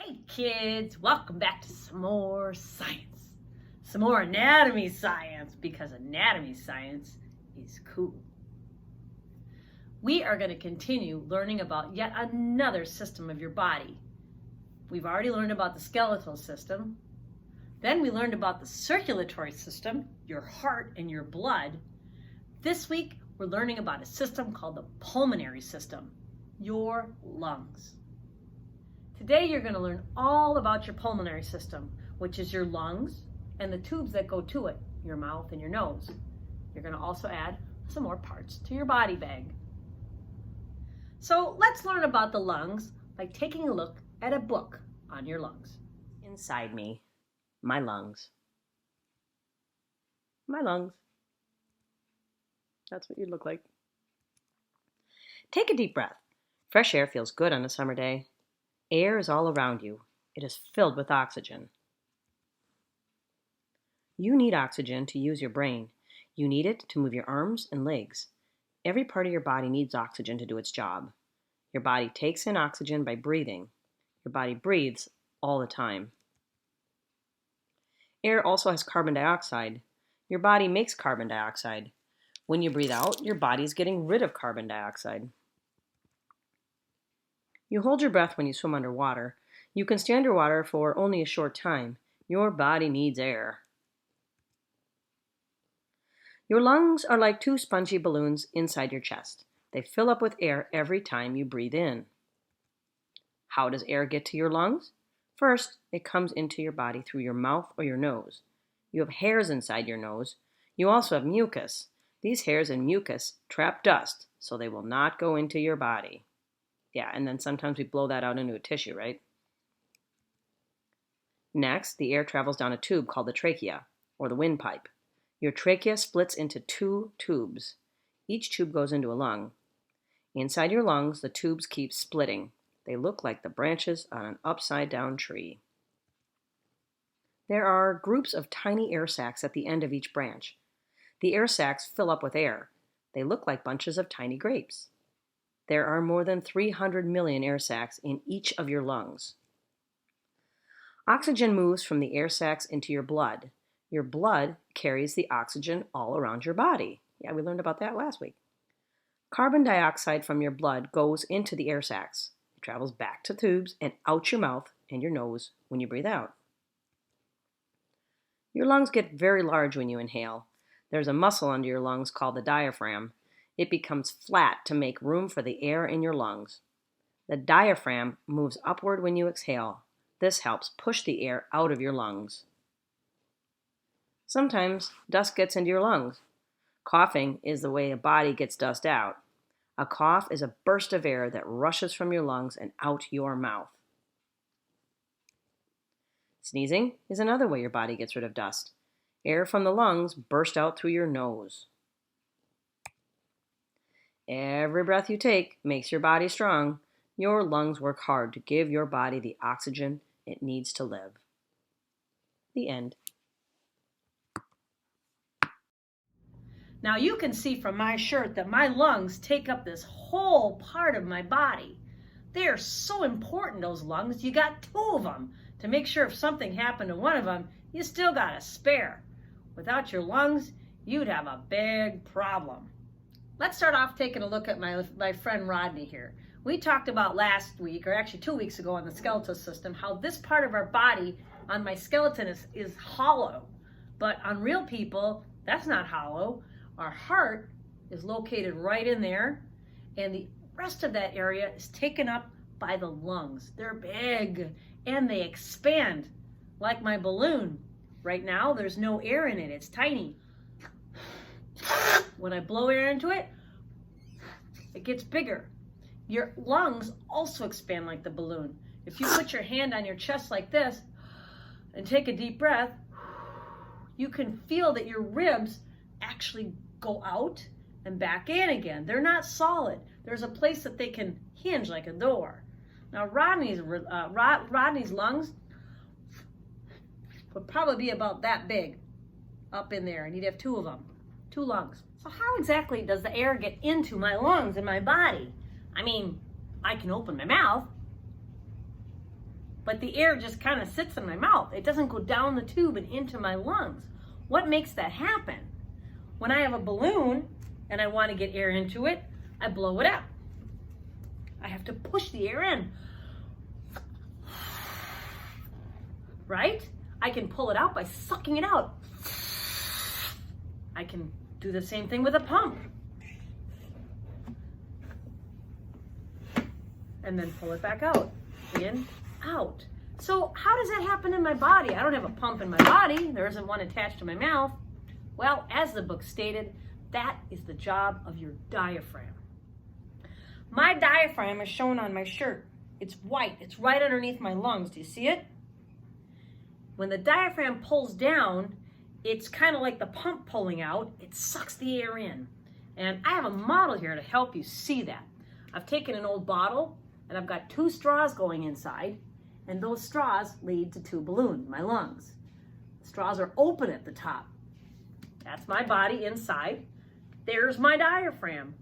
Hey kids, welcome back to some more science. Some more anatomy science, because anatomy science is cool. We are going to continue learning about yet another system of your body. We've already learned about the skeletal system. Then we learned about the circulatory system, your heart and your blood. This week, we're learning about a system called the pulmonary system, your lungs. Today you're going to learn all about your pulmonary system, which is your lungs and the tubes that go to it, your mouth and your nose. You're going to also add some more parts to your body bag. So let's learn about the lungs by taking a look at a book on your lungs. Inside me, my lungs. My lungs. That's what you look like. Take a deep breath. Fresh air feels good on a summer day. Air is all around you. It is filled with oxygen. You need oxygen to use your brain. You need it to move your arms and legs. Every part of your body needs oxygen to do its job. Your body takes in oxygen by breathing. Your body breathes all the time. Air also has carbon dioxide. Your body makes carbon dioxide. When you breathe out, your body is getting rid of carbon dioxide. You hold your breath when you swim underwater. You can stay underwater for only a short time. Your body needs air. Your lungs are like two spongy balloons inside your chest. They fill up with air every time you breathe in. How does air get to your lungs? First, it comes into your body through your mouth or your nose. You have hairs inside your nose. You also have mucus. These hairs and mucus trap dust, so they will not go into your body. Yeah, and then sometimes we blow that out into a tissue, right? Next, the air travels down a tube called the trachea, or the windpipe. Your trachea splits into two tubes. Each tube goes into a lung. Inside your lungs, the tubes keep splitting. They look like the branches on an upside-down tree. There are groups of tiny air sacs at the end of each branch. The air sacs fill up with air. They look like bunches of tiny grapes. There are more than 300 million air sacs in each of your lungs. Oxygen moves from the air sacs into your blood. Your blood carries the oxygen all around your body. Yeah, we learned about that last week. Carbon dioxide from your blood goes into the air sacs. It travels back to tubes and out your mouth and your nose when you breathe out. Your lungs get very large when you inhale. There's a muscle under your lungs called the diaphragm. It becomes flat to make room for the air in your lungs. The diaphragm moves upward when you exhale. This helps push the air out of your lungs. Sometimes dust gets into your lungs. Coughing is the way a body gets dust out. A cough is a burst of air that rushes from your lungs and out your mouth. Sneezing is another way your body gets rid of dust. Air from the lungs bursts out through your nose. Every breath you take makes your body strong. Your lungs work hard to give your body the oxygen it needs to live. The end. Now you can see from my shirt that my lungs take up this whole part of my body. They are so important, those lungs. You got two of them to make sure if something happened to one of them, you still got a spare. Without your lungs, you'd have a big problem. Let's start off taking a look at my friend Rodney here. We talked about last week, or actually 2 weeks ago on the skeletal system, how this part of our body on my skeleton is hollow. But on real people, that's not hollow. Our heart is located right in there, and the rest of that area is taken up by the lungs. They're big, and they expand like my balloon. Right now, there's no air in it. It's tiny. When I blow air into it, it gets bigger. Your lungs also expand like the balloon. If you put your hand on your chest like this and take a deep breath, you can feel that your ribs actually go out and back in again. They're not solid. There's a place that they can hinge like a door. Now Rodney's lungs would probably be about that big up in there, and he'd have two of them, two lungs. So how exactly does the air get into my lungs and my body? I mean, I can open my mouth, but the air just kind of sits in my mouth. It doesn't go down the tube and into my lungs. What makes that happen? When I have a balloon and I want to get air into it, I blow it out. I have to push the air in. Right? I can pull it out by sucking it out. I can do the same thing with a pump. And then pull it back out. In, out. So how does that happen in my body? I don't have a pump in my body. There isn't one attached to my mouth. Well, as the book stated, that is the job of your diaphragm. My diaphragm is shown on my shirt. It's white. It's right underneath my lungs. Do you see it? When the diaphragm pulls down, it's kind of like the pump pulling out. It sucks the air in. And I have a model here to help you see that. I've taken an old bottle and I've got 2 straws going inside, and those straws lead to 2 balloons, my lungs. The straws are open at the top. That's my body inside. There's my diaphragm.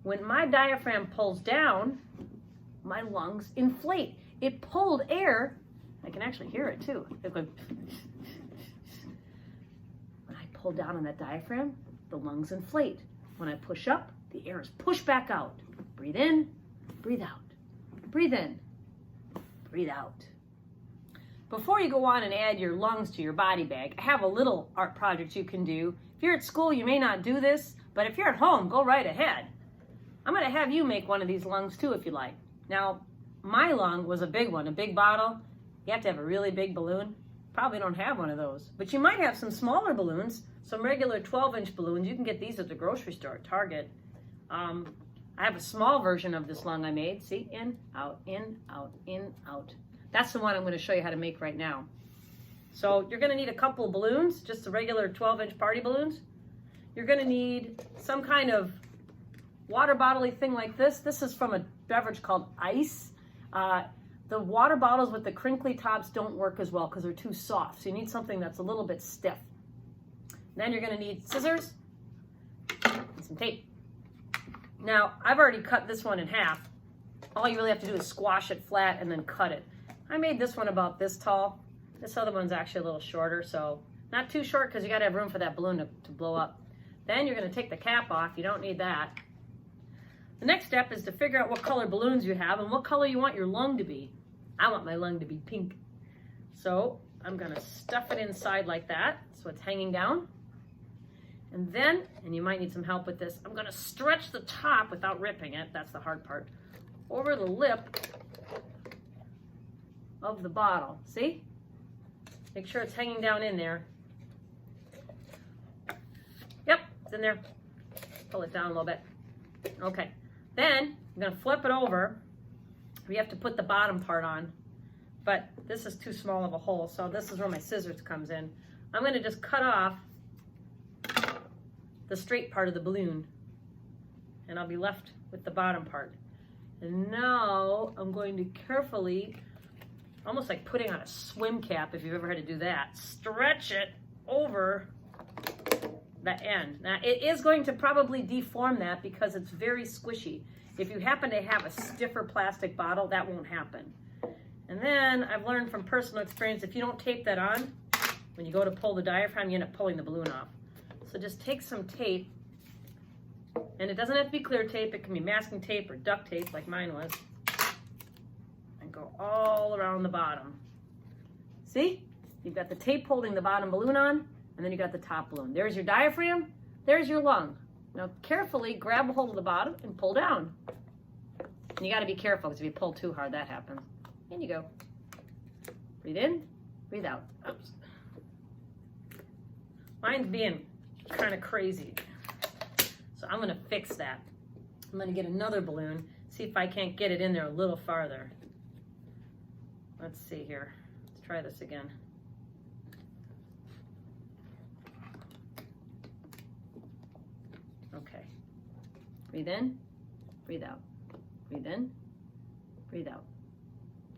When my diaphragm pulls down, my lungs inflate. It pulled air. I can actually hear it too. When I pull down on that diaphragm, the lungs inflate. When I push up, the air is pushed back out. Breathe in, breathe out. Breathe in, breathe out. Before you go on and add your lungs to your body bag, I have a little art project you can do. If you're at school, you may not do this, but if you're at home, go right ahead. I'm going to have you make one of these lungs too if you like. Now, my lung was a big one, a big bottle. You have to have a really big balloon. Probably don't have one of those, but you might have some smaller balloons, some regular 12-inch balloons. You can get these at the grocery store, at Target. I have a small version of this lung I made. See, in, out, in, out, in, out. That's the one I'm going to show you how to make right now. So you're going to need a couple of balloons, just the regular 12-inch party balloons. You're going to need some kind of water bottle-y thing like this. This is from a beverage called ice. The water bottles with the crinkly tops don't work as well because they're too soft. So you need something that's a little bit stiff. Then you're going to need scissors and some tape. Now, I've already cut this one in half. All you really have to do is squash it flat and then cut it. I made this one about this tall. This other one's actually a little shorter, so not too short because you got to have room for that balloon to blow up. Then you're going to take the cap off. You don't need that. The next step is to figure out what color balloons you have and what color you want your lung to be. I want my lung to be pink. So I'm going to stuff it inside like that so it's hanging down. And then, and you might need some help with this, I'm going to stretch the top without ripping it, that's the hard part, over the lip of the bottle. See? Make sure it's hanging down in there. Yep, it's in there. Pull it down a little bit. Okay. Then I'm going to flip it over. We have to put the bottom part on, but this is too small of a hole, so this is where my scissors comes in. I'm going to just cut off the straight part of the balloon, and I'll be left with the bottom part. And now I'm going to carefully, almost like putting on a swim cap if you've ever had to do that, stretch it over the end. Now it is going to probably deform that because it's very squishy. If you happen to have a stiffer plastic bottle, that won't happen. And then I've learned from personal experience, if you don't tape that on, when you go to pull the diaphragm, you end up pulling the balloon off. So just take some tape, and it doesn't have to be clear tape. It can be masking tape or duct tape like mine was, and go all around the bottom. See? You've got the tape holding the bottom balloon on, and then you got the top balloon. There's your diaphragm. There's your lung. Now carefully grab a hold of the bottom and pull down. And you got to be careful because if you pull too hard, that happens. In you go. Breathe in, breathe out. Oops. Mine's being kind of crazy. So I'm going to fix that. I'm going to get another balloon, see if I can't get it in there a little farther. Let's see here. Let's try this again. Okay. Breathe in, breathe out. Breathe in, breathe out.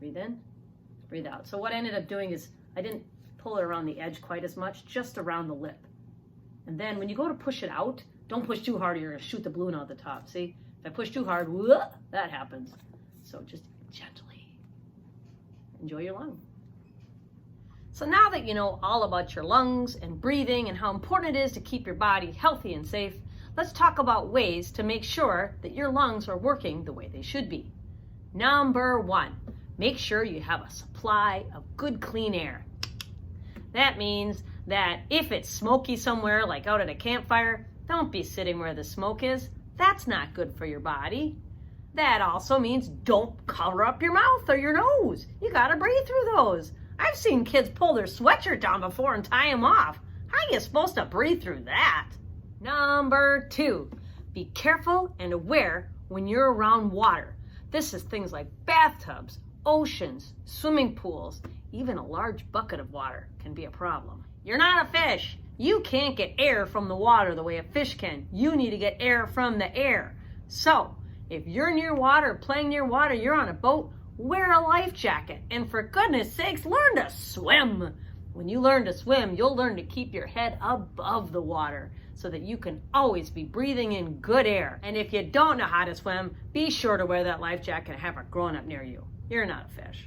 Breathe in, breathe out. So what I ended up doing is I didn't pull it around the edge quite as much, just around the lip. And then when you go to push it out, don't push too hard or you're going to shoot the balloon out the top. See? If I push too hard, whoop, that happens. So just gently. enjoy your lung. So now that you know all about your lungs and breathing and how important it is to keep your body healthy and safe, let's talk about ways to make sure that your lungs are working the way they should be. Number 1, make sure you have a supply of good clean air. That means that if it's smoky somewhere, like out at a campfire, don't be sitting where the smoke is. That's not good for your body. That also means don't cover up your mouth or your nose. You gotta breathe through those. I've seen kids pull their sweatshirt down before and tie them off. How are you supposed to breathe through that? Number 2, be careful and aware when you're around water. This is things like bathtubs, oceans, swimming pools, even a large bucket of water can be a problem. You're not a fish. You can't get air from the water the way a fish can. You need to get air from the air. So, if you're near water, playing near water, you're on a boat, wear a life jacket. And for goodness sakes, learn to swim. When you learn to swim, you'll learn to keep your head above the water so that you can always be breathing in good air. And if you don't know how to swim, be sure to wear that life jacket and have a grown-up near you. You're not a fish.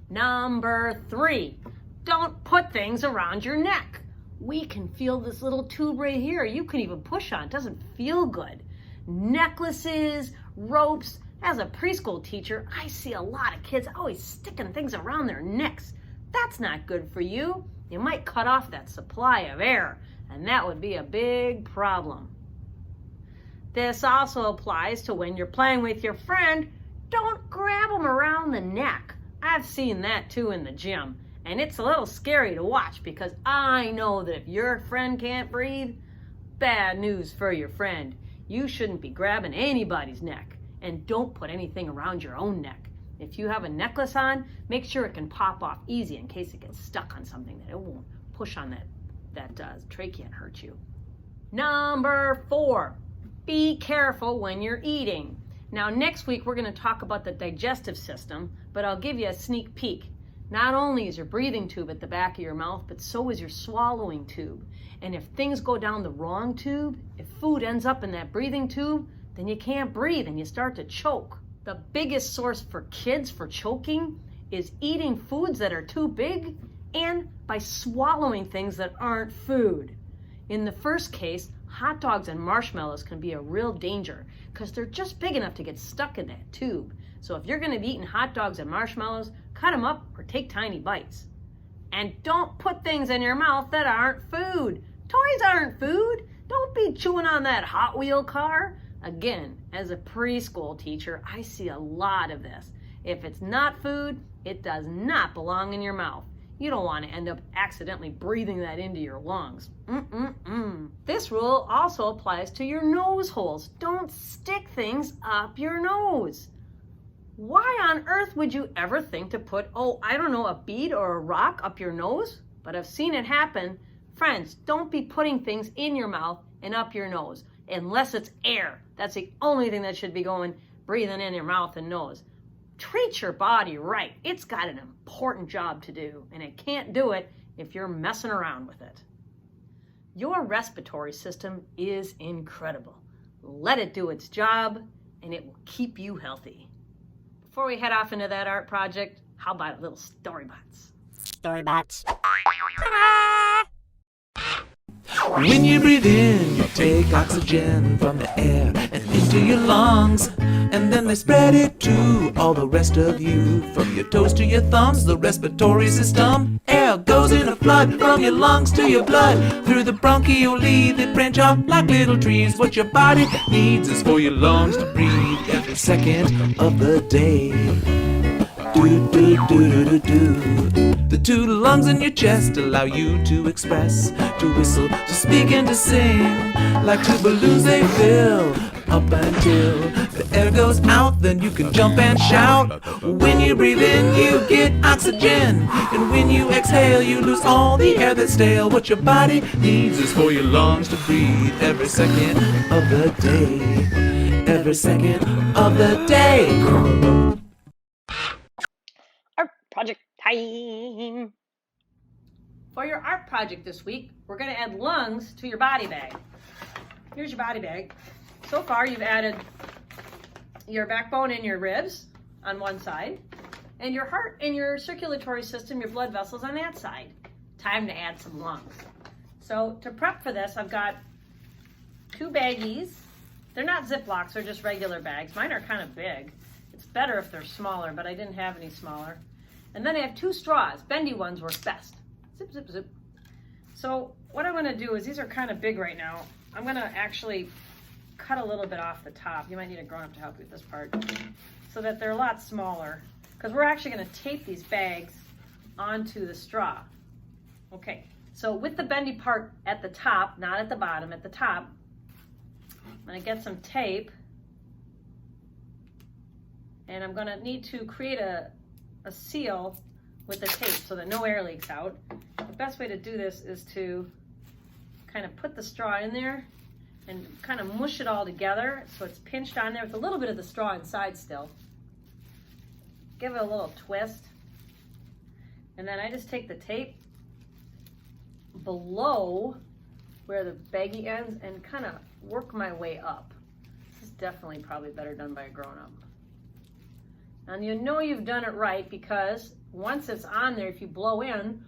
Number 3, don't put things around your neck. We can feel this little tube right here. You can even push on. It doesn't feel good. Necklaces, ropes. As a preschool teacher, I see a lot of kids always sticking things around their necks. That's not good for you. You might cut off that supply of air, and that would be a big problem. This also applies to when you're playing with your friend. Don't grab them around the neck. I've seen that too in the gym, and it's a little scary to watch because I know that if your friend can't breathe, bad news for your friend. You shouldn't be grabbing anybody's neck, and don't put anything around your own neck. If you have a necklace on, make sure it can pop off easy in case it gets stuck on something, that it won't push on that trachea and hurt you. Number 4, be careful when you're eating. Now next week we're going to talk about the digestive system, but I'll give you a sneak peek. Not only is your breathing tube at the back of your mouth, but so is your swallowing tube. And if things go down the wrong tube, if food ends up in that breathing tube, then you can't breathe and you start to choke. The biggest source for kids for choking is eating foods that are too big and by swallowing things that aren't food. In the first case, hot dogs and marshmallows can be a real danger because they're just big enough to get stuck in that tube. So if you're going to be eating hot dogs and marshmallows, cut them up or take tiny bites. And don't put things in your mouth that aren't food. Toys aren't food. Don't be chewing on that Hot Wheel car. Again, as a preschool teacher, I see a lot of this. If it's not food, it does not belong in your mouth. You don't want to end up accidentally breathing that into your lungs. This rule also applies to your nose holes. Don't stick things up your nose. Why on earth would you ever think to put, a bead or a rock up your nose? But I've seen it happen. Friends, don't be putting things in your mouth and up your nose unless it's air. That's the only thing that should be breathing in your mouth and nose. Treat your body right. It's got an important job to do, and it can't do it if you're messing around with it. Your respiratory system is incredible. Let it do its job, and it will keep you healthy. Before we head off into that art project, how about a little Storybots? Storybots. When you breathe in, you take oxygen from the air and into your lungs, and then they spread it to all the rest of you. From your toes to your thumbs, the respiratory system. Air goes in a flood from your lungs to your blood. Through the bronchioli, they branch out like little trees. What your body needs is for your lungs to breathe every second of the day. Do, do, do, do, do, do. The two lungs in your chest allow you to express, to whistle, to speak and to sing. Like two balloons they fill up until the air goes out, then you can jump and shout. When you breathe in, you get oxygen, and when you exhale, you lose all the air that's stale. What your body needs is for your lungs to breathe every second of the day. Every second of the day. Art project time! For your art project this week, we're going to add lungs to your body bag. Here's your body bag. So far, you've added your backbone and your ribs on one side. and your heart and your circulatory system, your blood vessels on that side. Time to add some lungs. So to prep for this, I've got 2 baggies. They're not Ziplocs, they're just regular bags. Mine are kind of big. It's better if they're smaller, but I didn't have any smaller. And then I have 2 straws. Bendy ones work best. Zip, zip, zip. So what I'm gonna do is, these are kind of big right now. I'm gonna actually cut a little bit off the top. You might need a grown-up to help you with this part, so that they're a lot smaller, because we're actually gonna tape these bags onto the straw. Okay, so with the bendy part at the top, not at the bottom, at the top, I'm gonna get some tape, and I'm gonna need to create a seal with the tape so that no air leaks out. The best way to do this is to kind of put the straw in there and kind of mush it all together so it's pinched on there with a little bit of the straw inside still. Give it a little twist. And then I just take the tape below where the baggie ends and kind of work my way up. This is definitely probably better done by a grown-up. And you know you've done it right, because once it's on there, if you blow in,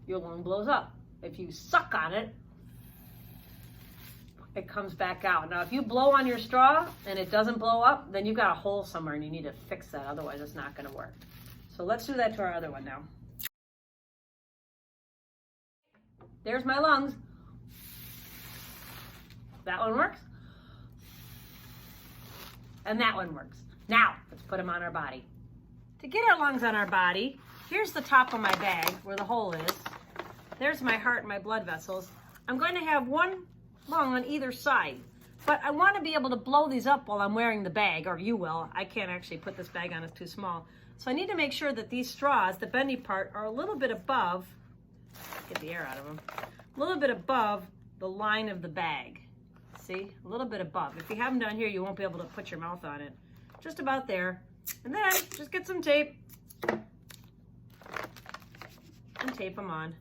your lung blows up. If you suck on it, it comes back out. Now, if you blow on your straw and it doesn't blow up, then you've got a hole somewhere and you need to fix that. Otherwise, it's not going to work. So let's do that to our other one now. There's my lungs. That one works. And that one works. Now, let's put them on our body. To get our lungs on our body, here's the top of my bag where the hole is. There's my heart and my blood vessels. I'm going to have 1 lung on either side, but I want to be able to blow these up while I'm wearing the bag, or you will. I can't actually put this bag on, it's too small. So I need to make sure that these straws, the bendy part, are a little bit above, get the air out of them, a little bit above the line of the bag. See, a little bit above. If you have them down here, you won't be able to put your mouth on it. Just about there. And then just get some tape and tape them on.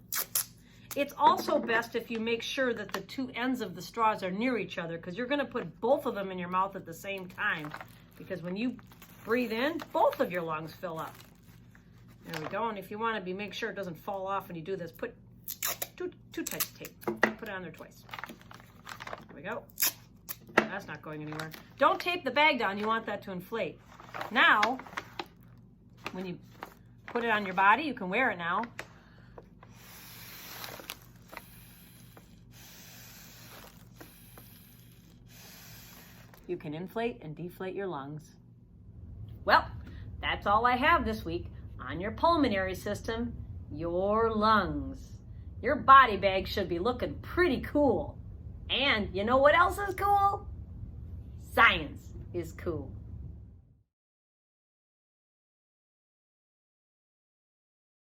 It's also best if you make sure that the 2 ends of the straws are near each other, because you're going to put both of them in your mouth at the same time, because when you breathe in, both of your lungs fill up. There we go. And if you want to make sure it doesn't fall off when you do this, put two types of tape. Put it on there twice. There we go. That's not going anywhere. Don't tape the bag down. You want that to inflate. Now, when you put it on your body, you can wear it now. You can inflate and deflate your lungs. Well, that's all I have this week on your pulmonary system, your lungs. Your body bag should be looking pretty cool. And you know what else is cool? Science is cool.